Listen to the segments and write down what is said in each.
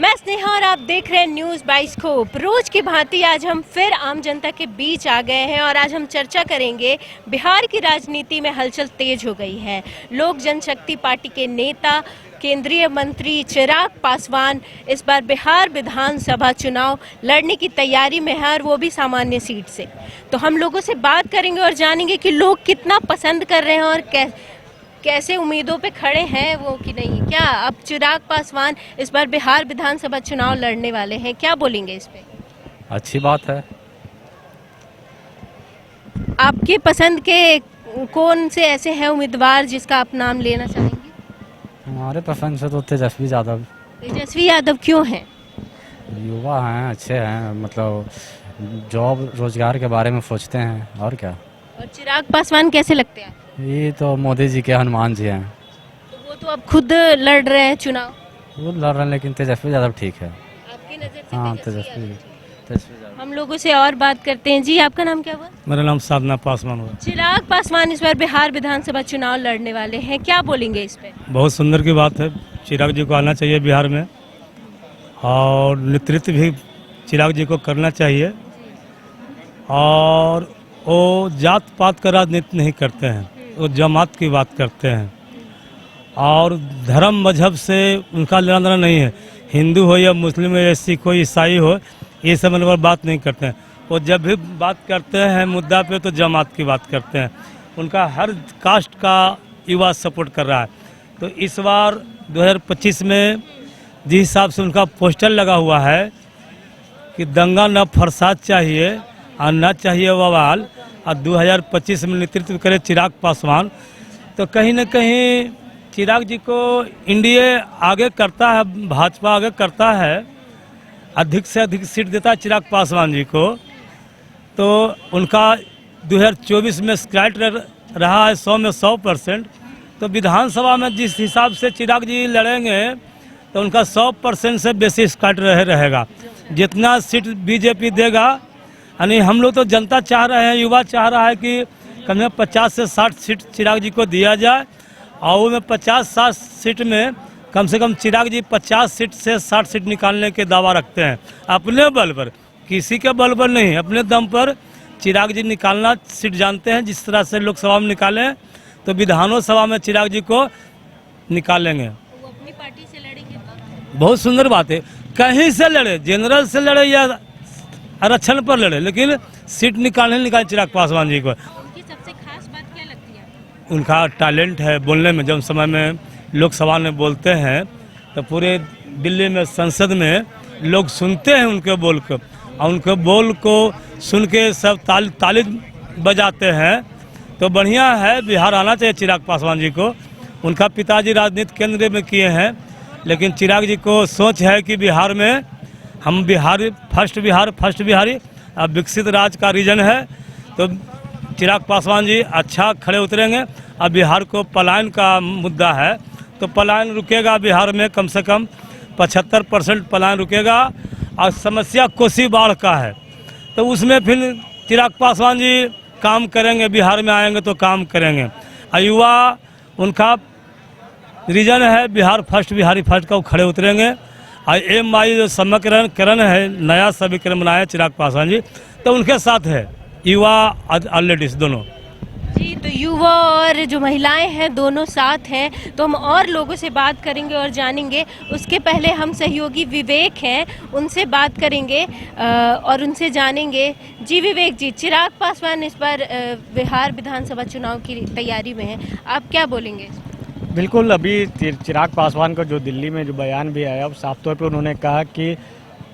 मैं स्नेहा और आप देख रहे हैं न्यूज़ बाइस्कोप। रोज की भांति आज हम फिर आम जनता के बीच आ गए हैं और आज हम चर्चा करेंगे। बिहार की राजनीति में हलचल तेज हो गई है। लोक जनशक्ति पार्टी के नेता केंद्रीय मंत्री चिराग पासवान इस बार बिहार विधानसभा चुनाव लड़ने की तैयारी में है और वो भी सामान्य सीट से। तो हम लोगों से बात करेंगे और जानेंगे कि लोग कितना पसंद कर रहे हैं और कैसे उम्मीदों पे खड़े हैं वो कि नहीं। क्या अब चिराग पासवान इस बार बिहार विधानसभा चुनाव लड़ने वाले हैं, क्या बोलेंगे इस पे? अच्छी बात है। आपके पसंद के कौन से ऐसे हैं उम्मीदवार जिसका आप नाम लेना चाहेंगे? हमारे पसंद से तो तेजस्वी यादव। तेजस्वी यादव क्यों हैं? युवा हैं, अच्छे हैं, मतलब जॉब रोजगार के बारे में सोचते हैं और क्या। और चिराग पासवान कैसे लगते हैं? ये तो मोदी जी के हनुमान जी हैं। तो वो तो अब खुद लड़ रहे हैं चुनाव। वो लड़ रहे हैं लेकिन तेजस्वी यादव ठीक है। आपकी नजर से हाँ, तेजस्वी यादव। तेजस्वी यादव। हम लोगों से और बात करते हैं। जी, आपका नाम क्या हुआ? मेरा नाम साधना पासवान हुआ। चिराग पासवान इस बार बिहार विधानसभा चुनाव लड़ने वाले हैं, क्या बोलेंगे इस पे? बहुत सुंदर की बात है, चिराग जी को आना चाहिए बिहार में और नेतृत्व भी चिराग जी को करना चाहिए। और वो जात पात का राजनीति नहीं करते हैं, वो जमात की बात करते हैं और धर्म मजहब से उनका लेना देना नहीं है। हिंदू हो या मुस्लिम हो या सिख हो ईसाई हो, ये सब मतलब बात नहीं करते हैं। वो जब भी बात करते हैं मुद्दा पे तो जमात की बात करते हैं। उनका हर कास्ट का युवा सपोर्ट कर रहा है। तो इस बार 2025 में जिस हिसाब से उनका पोस्टर लगा हुआ है कि दंगा न फसाद चाहिए और न चाहिए बवाल, और 2025 में नेतृत्व करे चिराग पासवान, तो कहीं न कहीं चिराग जी को एनडीए आगे करता है, भाजपा आगे करता है, अधिक से अधिक सीट देता है चिराग पासवान जी को। तो उनका 2024 में स्ट्राइक रहा है 100 में 100%। तो विधानसभा में जिस हिसाब से चिराग जी लड़ेंगे तो उनका 100% से बेसी स्ट्राइक रहेगा। जितना सीट बीजेपी देगा, यानी हम लोग तो जनता चाह रहे हैं, युवा चाह रहा है कि कम से कम 50 से 60 सीट चिराग जी को दिया जाए और वो में 50-60 सीट में कम से कम चिराग जी 50 सीट से 60 सीट निकालने के दावा रखते हैं। अपने बल पर, किसी के बल पर नहीं, अपने दम पर चिराग जी निकालना सीट जानते हैं। जिस तरह से लोकसभा में निकालें तो विधानसभा में चिराग जी को निकालेंगे। वो अपनी पार्टी से लड़ेंगे। बहुत सुंदर बात है, कहीं से लड़े, जनरल से लड़े या आरक्षण पर लड़े, लेकिन सीट निकाले चिराग पासवान जी को। उनकी सबसे खास बात क्या लगती है? उनका टैलेंट है बोलने में। जब समय में लोकसभा में बोलते हैं तो पूरे दिल्ली में संसद में लोग सुनते हैं उनके बोल को, और उनके बोल को सुन के सब ताली बजाते हैं। तो बढ़िया है, बिहार आना चाहिए चिराग पासवान जी को। उनका पिताजी राजनीति केंद्र में किए हैं, लेकिन चिराग जी को सोच है कि बिहार में हम फर्स्ट बिहारी अब विकसित राज्य का रीजन है। तो चिराग पासवान जी अच्छा खड़े उतरेंगे। अब बिहार को पलायन का मुद्दा है, तो पलायन रुकेगा बिहार में, कम से कम 75% पलायन रुकेगा। और समस्या कोसी बाढ़ का है, तो उसमें फिर चिराग पासवान जी काम करेंगे, बिहार में आएंगे तो काम करेंगे। और युवा उनका रीजन है बिहार फर्स्ट का, वो खड़े उतरेंगे। और MI जो समीकरण है, नया समीकरण बनाया चिराग पासवान जी, तो उनके साथ है युवा और लेडीज दोनों। जी, तो युवा और जो महिलाएं हैं दोनों साथ हैं। तो हम और लोगों से बात करेंगे और जानेंगे। उसके पहले हम सहयोगी विवेक हैं, उनसे बात करेंगे और उनसे जानेंगे। जी विवेक जी, चिराग पासवान इस बार बिहार विधानसभा चुनाव की तैयारी में हैं, आप क्या बोलेंगे? बिल्कुल, अभी चिराग पासवान का जो दिल्ली में जो बयान भी आया, साफ तौर पे उन्होंने कहा कि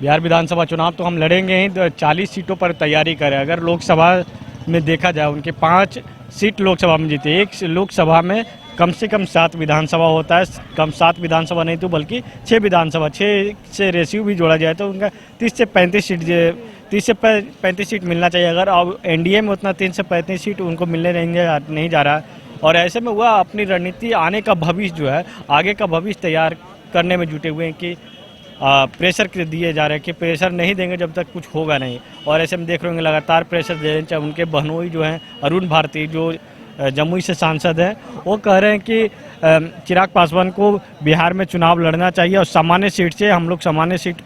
बिहार विधानसभा चुनाव तो हम लड़ेंगे ही, तो 40 सीटों पर तैयारी करें। अगर लोकसभा में देखा जाए, उनके 5 सीट लोकसभा में जीते, एक लोकसभा में कम से कम 7 विधानसभा होता है, कम 7 विधानसभा नहीं तो बल्कि 6 विधानसभा, 6 से रेशियो भी जोड़ा जाए तो उनका 30 से 35 सीट मिलना चाहिए। अगर अब एनडीए में उतना 3 से 35 सीट उनको मिलने नहीं जा रहा है, और ऐसे में वह अपनी रणनीति आने का भविष्य जो है, आगे का भविष्य तैयार करने में जुटे हुए हैं कि प्रेशर दिए जा रहे हैं कि प्रेशर नहीं देंगे जब तक कुछ होगा नहीं। और ऐसे में देख रहे होंगे लगातार प्रेशर दे रहे हैं। उनके बहनोई जो हैं, अरुण भारती जो जमुई से सांसद हैं, वो कह रहे हैं कि चिराग पासवान को बिहार में चुनाव लड़ना चाहिए और सामान्य सीट से, हम लोग सामान्य सीट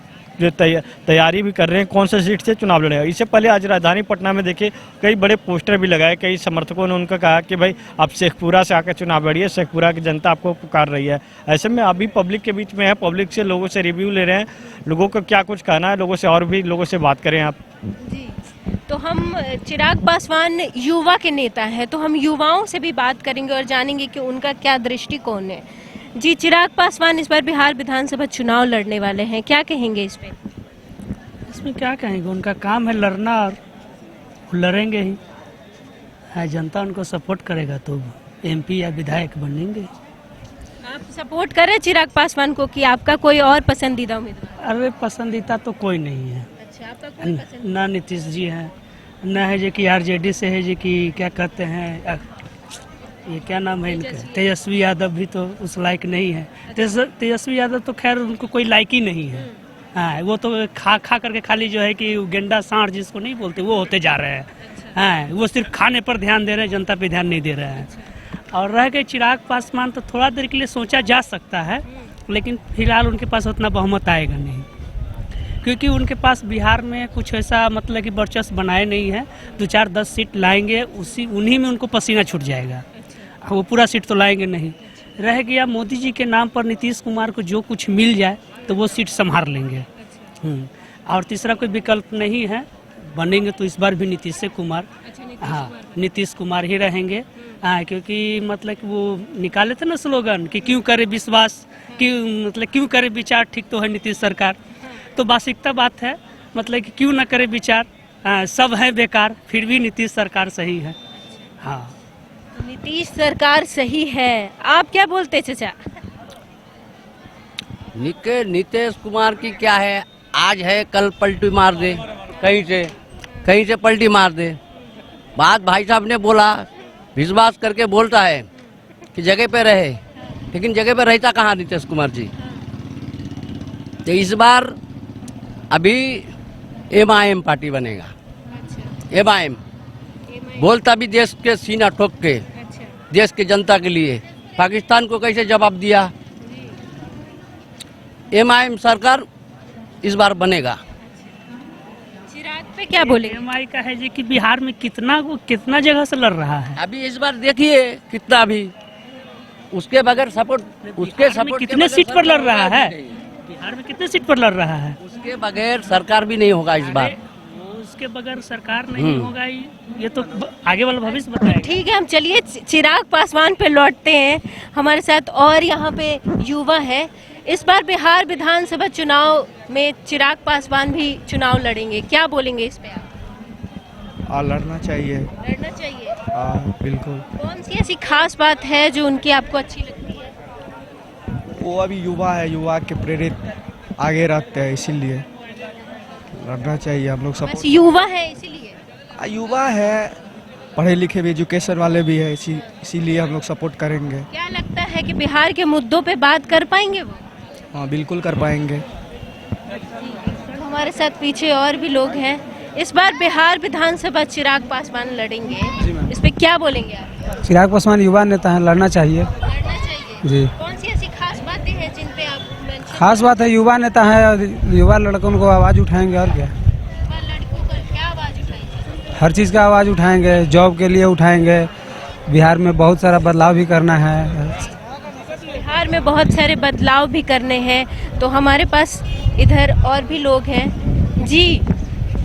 जो तैयारी भी कर रहे हैं कौन से सीट से चुनाव लड़ेगा। इससे पहले आज राजधानी पटना में देखिए कई बड़े पोस्टर भी लगाए, कई समर्थकों ने उनका कहा कि भाई आप शेखपुरा से आकर चुनाव लड़िए, शेखपुरा की जनता आपको पुकार रही है। ऐसे में अभी पब्लिक के बीच में है, पब्लिक से लोगों से रिव्यू ले रहे हैं, लोगों को क्या कुछ कहना है, लोगों से और भी लोगों से बात करें आप। जी, तो हम चिराग पासवान युवा के नेता हैं, तो हम युवाओं से भी बात करेंगे और जानेंगे कि उनका क्या दृष्टिकोण है। जी, चिराग पासवान इस बार बिहार विधानसभा चुनाव लड़ने वाले हैं, क्या कहेंगे इस पे? इसमें क्या कहेंगे, उनका काम है लड़ना और लड़ेंगे ही है, जनता उनको सपोर्ट करेगा तो एमपी या विधायक बनेंगे। आप सपोर्ट करें चिराग पासवान को कि आपका कोई और पसंदीदा उम्मीदवार? अरे पसंदीदा तो कोई नहीं है, अच्छा, आपका कोई पसंदीदा? ना नीतीश जी हैं, ना है जो कि आरजेडी से है जो कि क्या कहते हैं, ये क्या नाम है इनका, तेजस्वी यादव भी तो उस लायक नहीं है। तेजस्वी यादव तो खैर उनको कोई लायक ही नहीं है। हाँ, वो तो खा करके खाली जो है कि गेंडा सांड जिसको नहीं बोलते वो होते जा रहे हैं। हाँ, वो सिर्फ खाने पर ध्यान दे रहे हैं, जनता पे ध्यान नहीं दे रहे हैं। और रह गए चिराग पासवान, तो थोड़ा देर के लिए सोचा जा सकता है, लेकिन फिलहाल उनके पास उतना बहुमत आएगा नहीं, क्योंकि उनके पास बिहार में कुछ ऐसा मतलब कि वर्चस्व बनाए नहीं है। 2-4-10 सीट लाएंगे, उन्हीं में उनको पसीना छूट जाएगा, वो पूरा सीट तो लाएंगे नहीं। रह गया मोदी जी के नाम पर नीतीश कुमार को जो कुछ मिल जाए तो वो सीट संभाल लेंगे। और तीसरा कोई विकल्प नहीं है, बनेंगे तो इस बार भी नीतीश कुमार। हाँ, नीतीश कुमार ही रहेंगे। हाँ, क्योंकि मतलब कि वो निकाले थे ना स्लोगन कि क्यों करे विश्वास, क्यों करे विचार, ठीक तो है नीतीश सरकार। तो वास्तविकता बात है, मतलब कि क्यों ना करे विचार, सब है बेकार, फिर भी नीतीश सरकार सही है। हाँ, नीतीश सरकार सही है, आप क्या बोलते चाचा? नीतीश कुमार की क्या है, आज है कल पलटी मार दे, कहीं से पलटी मार दे। बात भाई साहब ने बोला, विश्वास करके बोलता है कि जगह पे रहे, लेकिन जगह पे रहता कहाँ नीतीश कुमार जी। तो इस बार अभी MIM पार्टी बनेगा। MIM बोलता भी देश के सीना ठोक के, देश के जनता के लिए, पाकिस्तान को कैसे जवाब दिया। MIM सरकार इस बार बनेगा। चिराग पे क्या बोलेंगे? एमआई का है जी कि बिहार में कितना जगह से लड़ रहा है। अभी इस बार देखिए कितना, भी उसके बगैर सपोर्ट, उसके सपोर्ट कितने सीट पर लड़ रहा है, बिहार में कितने सीट पर लड़ रहा है, उसके बगैर सरकार भी नहीं होगा इस बार। उसके बगैर सरकार नहीं होगा, ये तो आगे वाला भविष्य बताएगा। ठीक है, हम चलिए चिराग पासवान पे लौटते हैं। हमारे साथ और यहाँ पे युवा है। इस बार बिहार विधानसभा चुनाव में चिराग पासवान भी चुनाव लड़ेंगे, क्या बोलेंगे इस पे आप? लड़ना चाहिए। लड़ना चाहिए, बिल्कुल। कौन सी ऐसी खास बात है जो उनकी आपको अच्छी लगती है? वो अभी युवा है, युवा के प्रेरित आगे रहते हैं, इसीलिए लड़ना चाहिए। हम लोग सब बस युवा है इसीलिए? युवा है, पढ़े लिखे भी, एजुकेशन वाले भी है, इसीलिए हम लोग सपोर्ट करेंगे। क्या लगता है कि बिहार के मुद्दों पे बात कर पाएंगे वो? हाँ, बिल्कुल कर पाएंगे। हमारे साथ पीछे और भी लोग हैं। इस बार बिहार विधानसभा चिराग पासवान लड़ेंगे, इस पे क्या बोलेंगे आप? चिराग पासवान युवा नेता हैं, लड़ना चाहिए। लड़ना चाहिए जी। कौन सी ऐसी खास बातें हैं जिन पे आप मेंशन? खास बात है, युवा नेता है, युवा लड़कों को आवाज़ उठाएंगे और क्या। लड़कों को क्या आवाज उठाएंगे? हर चीज़ का आवाज़ उठाएंगे, जॉब के लिए उठाएंगे। बिहार में बहुत सारा बदलाव भी करना है। बिहार में बहुत सारे बदलाव भी करने हैं। तो हमारे पास इधर और भी लोग हैं। जी,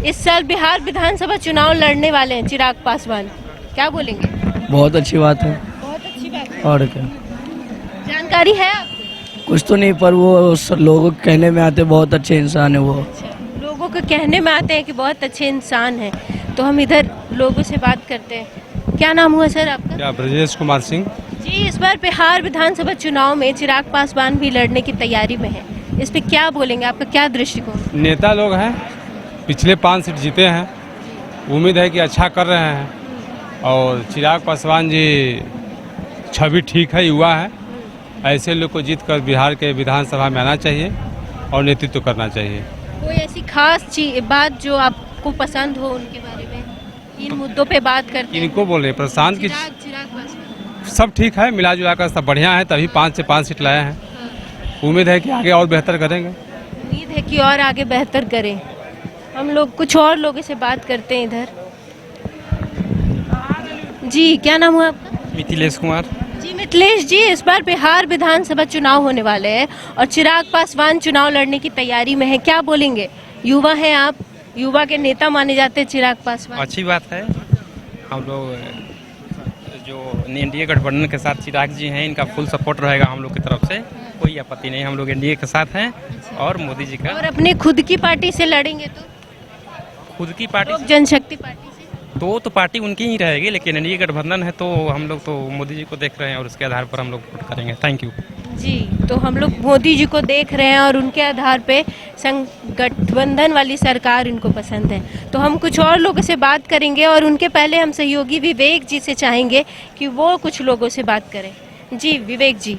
इस साल बिहार विधानसभा चुनाव लड़ने वाले हैं चिराग पासवान, क्या बोलेंगे? बहुत अच्छी बात है। बहुत अच्छी बात है। और क्या, जानकारी है आपको? कुछ तो नहीं, पर वो लोगों के कहने में आते बहुत अच्छे इंसान है वो। लोगों को कहने में आते हैं कि बहुत अच्छे इंसान हैं। तो हम इधर लोगों से बात करते हैं। क्या नाम हुआ सर आपका? क्या, ब्रजेश कुमार सिंह। जी, इस बार बिहार विधानसभा चुनाव में चिराग पासवान भी लड़ने की तैयारी में है, इस पे क्या बोलेंगे, आपका क्या दृष्टिकोण? नेता लोग हैं, पिछले 5 सीट जीते हैं, उम्मीद है कि अच्छा कर रहे हैं। और चिराग पासवान जी छवि ठीक है, युवा है, ऐसे लोग को जीत कर बिहार के विधानसभा में आना चाहिए और नेतृत्व करना चाहिए। कोई ऐसी खास बात जो आपको पसंद हो उनके बारे में, इन मुद्दों पे बात करते हैं? इनको बोल रहे हैं, प्रशांत की चिराग सब ठीक है, मिला जुला कर सब बढ़िया है, तभी 5 से 5 सीट लाए हैं। उम्मीद है कि आगे और बेहतर करेंगे। उम्मीद है कि और आगे बेहतर करें। हम लोग कुछ और लोगों से बात करते हैं इधर। जी, क्या नाम हुआ आपका? मिथिलेश कुमार। जी मिथिलेश जी, इस बार बिहार विधानसभा चुनाव होने वाले हैं और चिराग पासवान चुनाव लड़ने की तैयारी में है, क्या बोलेंगे? युवा हैं आप, युवा के नेता माने जाते हैं चिराग पासवान। अच्छी बात है। हम लोग जो एनडीए गठबंधन के साथ चिराग जी हैं, इनका फुल सपोर्ट रहेगा हम लोग की तरफ से, कोई आपत्ति नहीं। हम लोग एनडीए के साथ हैं और मोदी जी का। और अपने खुद की पार्टी से लड़ेंगे तो? खुद की पार्टी लोक जनशक्ति पार्टी से? तो पार्टी उनकी ही रहेगी, लेकिन एनडीए गठबंधन है तो हम लोग तो मोदी जी को देख रहे हैं और उसके आधार पर हम लोग वोट करेंगे। थैंक यू जी। तो हम लोग मोदी जी को देख रहे हैं और उनके आधार पे गठबंधन वाली सरकार उनको पसंद है। तो हम कुछ और लोगों से बात करेंगे और उनके पहले हम सहयोगी विवेक जी से चाहेंगे कि वो कुछ लोगों से बात करें। जी विवेक जी।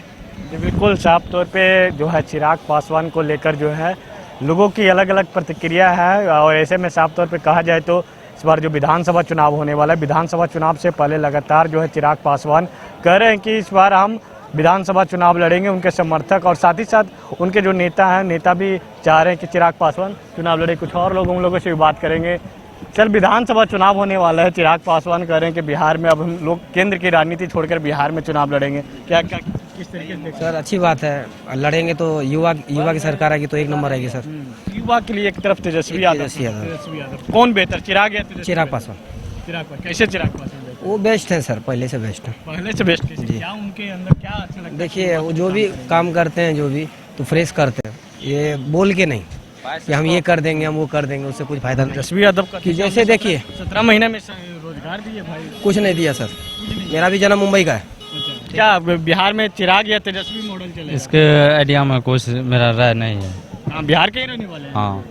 बिल्कुल साफ तौर पे जो है चिराग पासवान को लेकर जो है लोगों की अलग अलग प्रतिक्रिया है और ऐसे में साफ तौर पे कहा जाए तो इस बार जो विधानसभा चुनाव होने वाला है, विधानसभा चुनाव से पहले लगातार जो है चिराग पासवान कह रहे हैं कि इस बार हम विधानसभा चुनाव लड़ेंगे। उनके समर्थक और साथ ही साथ उनके जो नेता हैं, नेता भी चाह रहे हैं कि चिराग पासवान चुनाव लड़े। कुछ और लोग उन लोगों से भी बात करेंगे। चल, विधानसभा चुनाव होने वाला है, चिराग पासवान कह रहे हैं कि बिहार में अब हम लोग केंद्र की राजनीति छोड़कर बिहार में चुनाव लड़ेंगे। क्या किस तरीके से? सर अच्छी बात है, लड़ेंगे तो युवा की सरकार आएगी तो एक नंबर आएगी सर। युवा के लिए एक तरफ तेजस्वी यादव, कौन बेहतर, चिराग या तेजस्वी? चिराग पासवान। चिराग पासवान। कैसे चिराग पासवान? वो बेस्ट है सर, पहले से बेस्ट है। पहले से बेस्ट कैसे? क्या उनके अंदर क्या अच्छा लगता है? देखिए वो जो भी काम करते हैं, जो भी तो फ्रेश करते हैं, ये बोल के नहीं कि हम ये कर देंगे, हम वो कर देंगे, उससे कुछ फायदा नहीं। तेजस्वी यादव का कि जैसे देखिए 17 महीने में रोजगार दिए भाई। कुछ नहीं दिया सर। मेरा भी जन्म मुंबई का है। क्या बिहार में चिराग या तेजस्वी मॉडल चले? इसके आइडिया में कुछ मेरा राय नहीं है। हाँ, बिहार के ही रहने वाले हैं। हाँ,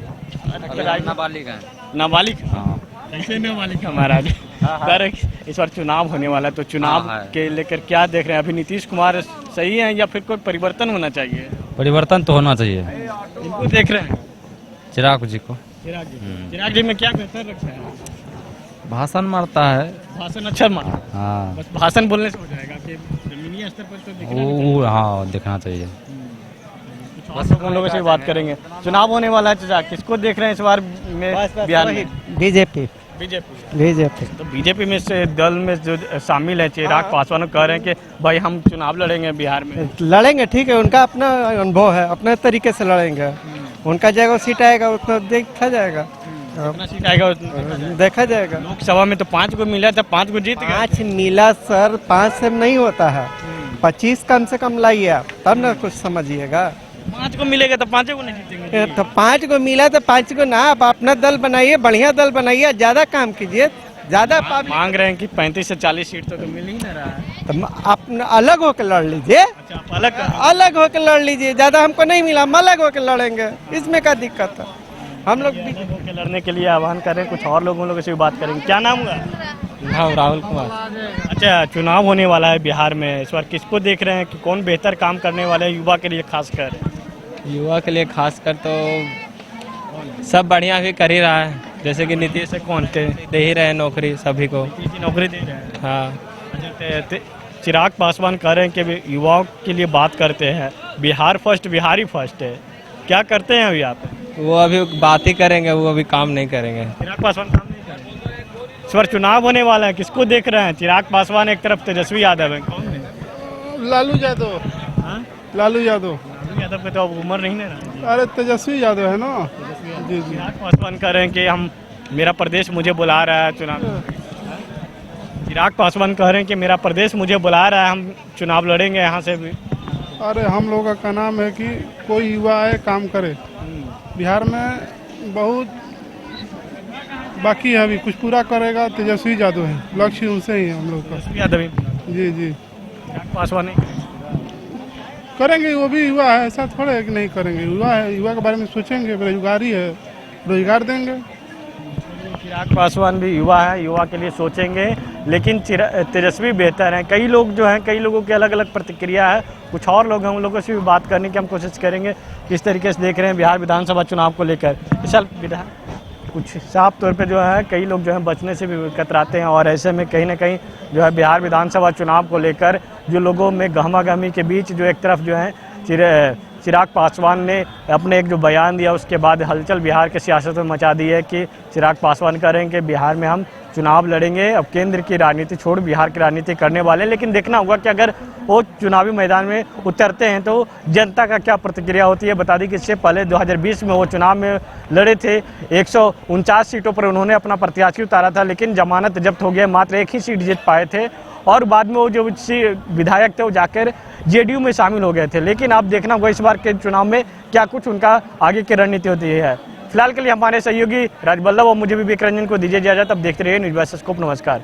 नाबालिग है। नाबालिग? हाँ। कैसे नाबालिग है महाराज? सर इस बार चुनाव होने वाला है तो चुनाव के लेकर क्या देख रहे हैं? अभी नीतीश कुमार सही है या फिर कोई परिवर्तन होना चाहिए? परिवर्तन तो होना चाहिए। इनको देख रहे हैं चिराग जी को। चिराग जी में क्या बेहतर रखते हैं? भाषण मारता है। भाषण अच्छा मार। हाँ, बस भाषण बोलने से हो जाएगा कि जमीनी स्तर पर तो दिखना वो हाँ दिखना चाहिए। बस हम लोगों से बात करेंगे। चुनाव होने वाला है चाचा, किसको देख रहे हैं इस बार में बिहार में? बीजेपी। बीजेपी। तो बीजेपी में से दल में जो शामिल है चिराग पासवान कह रहे हैं कि भाई हम चुनाव लड़ेंगे बिहार में। लड़ेंगे, ठीक है, उनका अपना अनुभव है, अपने तरीके से लड़ेंगे। उनका जगह सीट आएगा उतना देखा जाएगा, कितना सीट आएगा देखा जाएगा। लोकसभा में तो 5 को मिला था, 5 को जीत गए। 5 मिला सर, 5 से नहीं होता है, 25 कम से कम लाइए आप, तब ना कुछ समझिएगा। 5 को मिलेगा तो 5 को नहीं जीतेंगे। तो 5 को मिला तो 5 को ना, आप अपना दल बनाइए, बढ़िया दल बनाइए, ज्यादा काम कीजिए, ज्यादा मांग रहे हैं कि 35 से 40 सीट तो मिल ही नहीं रहा है। तो अपना अलग होकर लड़ लीजिए। अच्छा, अलग होकर लड़ लीजिए, ज्यादा हमको नहीं मिला, हम अलग होकर लड़ेंगे, इसमें क्या दिक्कत है? हम लोग भी लड़ने के लिए आह्वान कर रहे हैं। कुछ और लोगों से भी बात करेंगे। क्या नाम हुआ? हाँ, राहुल कुमार। अच्छा, चुनाव होने वाला है बिहार में, इस बार किसको देख रहे हैं कि कौन बेहतर काम करने वाले हैं युवा के लिए खासकर? युवा के लिए खासकर तो सब बढ़िया भी कर ही रहा है, जैसे कि नीतीश से कौन थे दे ही रहे हैं नौकरी सभी को। नौकरी दे रहे हैं। हाँ। अच्छा, चिराग पासवान कह रहे हैं कि युवाओं के लिए बात करते हैं, बिहार फर्स्ट, बिहारी फर्स्ट है। क्या करते हैं अभी आप? वो अभी बात ही करेंगे, वो अभी काम नहीं करेंगे। चिराग पासवान काम नहीं करेंगे। इस बार चुनाव होने वाला है, किसको देख रहे हैं? चिराग पासवान एक तरफ, तेजस्वी यादव है, कौन है? लालू यादव। लालू यादव। लालू यादव का तो अब उम्र नहीं है ना। अरे तेजस्वी यादव है ना। जी जी। चिराग पासवान कह रहे हैं कि हम, मेरा प्रदेश मुझे बुला रहा है चुनाव। चिराग पासवान कह रहे हैं कि मेरा प्रदेश मुझे बुला रहा है, हम चुनाव लड़ेंगे यहाँ से भी। अरे हम लोगों का नाम है कि कोई युवा आए, काम करे। बिहार में बहुत बाकी है, अभी कुछ पूरा करेगा तेजस्वी यादव है, लक्ष्य उनसे ही है हम लोग का। यादव जी जी। चिराग पासवान नहीं करेंगे, वो भी युवा है, ऐसा थोड़ा है कि नहीं करेंगे। युवा है, युवा के बारे में सोचेंगे, बेरोजगारी है, रोजगार देंगे। चिराग पासवान भी युवा है, युवा के लिए सोचेंगे, लेकिन तेजस्वी बेहतर हैं। कई लोग जो हैं, कई लोगों की अलग अलग प्रतिक्रिया है। कुछ और लोग हैं, उन लोगों से भी बात करने की हम कोशिश करेंगे, किस तरीके से देख रहे हैं बिहार विधानसभा चुनाव को लेकर। इस साल कुछ साफ तौर पे जो है कई लोग जो है बचने से भी कतराते हैं और ऐसे में कहीं ना कहीं जो है बिहार विधानसभा चुनाव को लेकर जो लोगों में गहमागहमी के बीच जो एक तरफ जो है चिराग पासवान ने अपने एक जो बयान दिया उसके बाद हलचल बिहार के सियासत में मचा दी है कि चिराग पासवान कह रहे हैं कि बिहार में हम चुनाव लड़ेंगे, अब केंद्र की राजनीति छोड़ बिहार की राजनीति करने वाले। लेकिन देखना होगा कि अगर वो चुनावी मैदान में उतरते हैं तो जनता का क्या प्रतिक्रिया होती है। बता दें कि इससे पहले 2020 में वो चुनाव में लड़े थे, 149 सीटों पर उन्होंने अपना प्रत्याशी उतारा था, लेकिन जमानत जब्त हो गया, मात्र एक ही सीट जीत पाए थे और बाद में वो जो विधायक थे वो जाकर जेडीयू में शामिल हो गए थे। लेकिन आप देखना होगा इस बार के चुनाव में क्या कुछ उनका आगे की रणनीति होती है। फिलहाल के लिए हमारे सहयोगी राजबल्लभ और मुझे विवेक रंजन को दीजिए इजाजत। अब देखते रहिए न्यूज़ बाय स्कोप। नमस्कार।